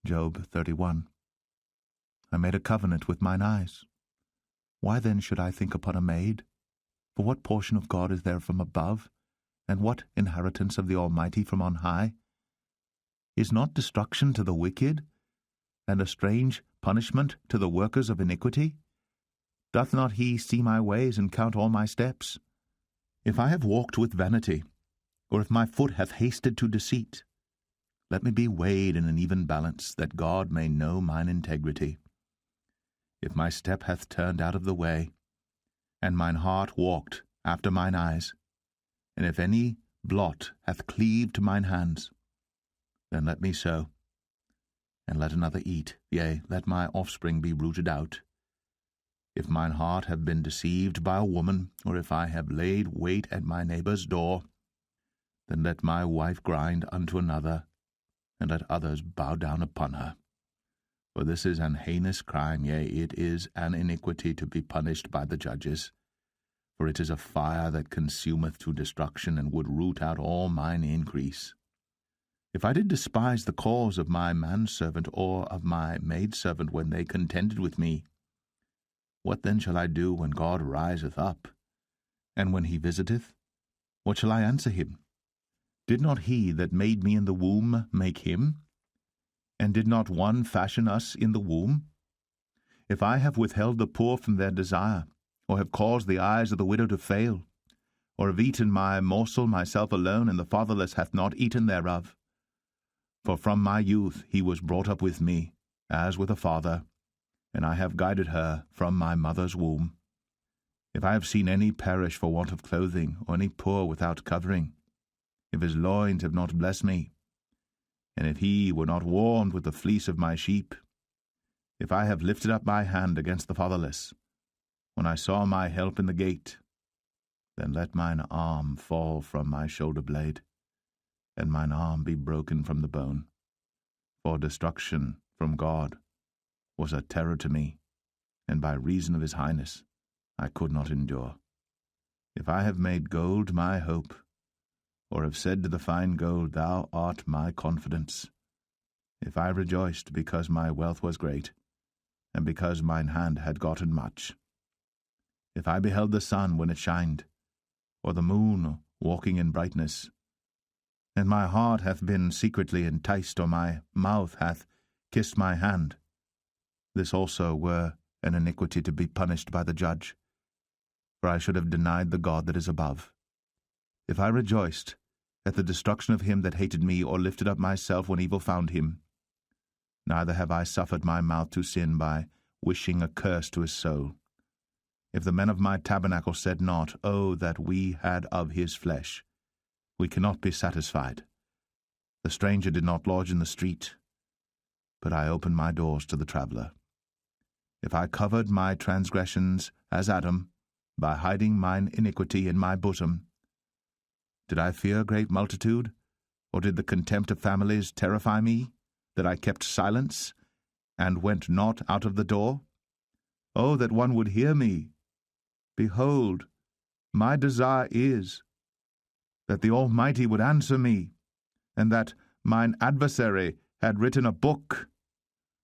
Job 31. I made a covenant with mine eyes. Why then should I think upon a maid? For what portion of God is there from above, and what inheritance of the Almighty from on high? Is not destruction to the wicked, and a strange punishment to the workers of iniquity? Doth not he see my ways and count all my steps? If I have walked with vanity, or if my foot hath hasted to deceit, let me be weighed in an even balance, that God may know mine integrity. If my step hath turned out of the way, and mine heart walked after mine eyes, and if any blot hath cleaved to mine hands, then let me sow, and let another eat, yea, let my offspring be rooted out. If mine heart have been deceived by a woman, or if I have laid wait at my neighbour's door, then let my wife grind unto another, and let others bow down upon her. For this is an heinous crime, yea, it is an iniquity to be punished by the judges. For it is a fire that consumeth to destruction, and would root out all mine increase. If I did despise the cause of my manservant or of my maidservant when they contended with me, what then shall I do when God riseth up? And when he visiteth, what shall I answer him? Did not he that made me in the womb make him? And did not one fashion us in the womb? If I have withheld the poor from their desire, or have caused the eyes of the widow to fail, or have eaten my morsel myself alone, and the fatherless hath not eaten thereof, for from my youth he was brought up with me, as with a father, and I have guided her from my mother's womb. If I have seen any perish for want of clothing, or any poor without covering, if his loins have not blessed me, and if he were not warmed with the fleece of my sheep, if I have lifted up my hand against the fatherless, when I saw my help in the gate, then let mine arm fall from my shoulder blade, and mine arm be broken from the bone. For destruction from God was a terror to me, and by reason of his highness I could not endure. If I have made gold my hope, or have said to the fine gold, Thou art my confidence, if I rejoiced because my wealth was great, and because mine hand had gotten much, if I beheld the sun when it shined, or the moon walking in brightness, and my heart hath been secretly enticed, or my mouth hath kissed my hand, this also were an iniquity to be punished by the judge, for I should have denied the God that is above. If I rejoiced at the destruction of him that hated me, or lifted up myself when evil found him, neither have I suffered my mouth to sin by wishing a curse to his soul. If the men of my tabernacle said not, Oh, that we had of his flesh, we cannot be satisfied. The stranger did not lodge in the street, but I opened my doors to the traveller. If I covered my transgressions as Adam, by hiding mine iniquity in my bosom, did I fear a great multitude, or did the contempt of families terrify me, that I kept silence, and went not out of the door? Oh, that one would hear me! Behold, my desire is that the Almighty would answer me, and that mine adversary had written a book.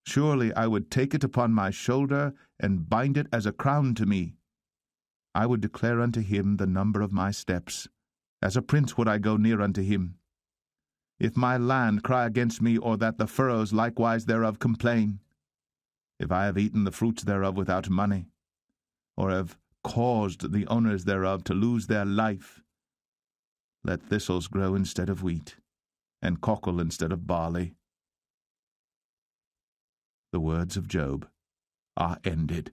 Surely I would take it upon my shoulder, and bind it as a crown to me. I would declare unto him the number of my steps. As a prince would I go near unto him. If my land cry against me, or that the furrows likewise thereof complain, if I have eaten the fruits thereof without money, or have caused the owners thereof to lose their life, let thistles grow instead of wheat, and cockle instead of barley. The words of Job are ended.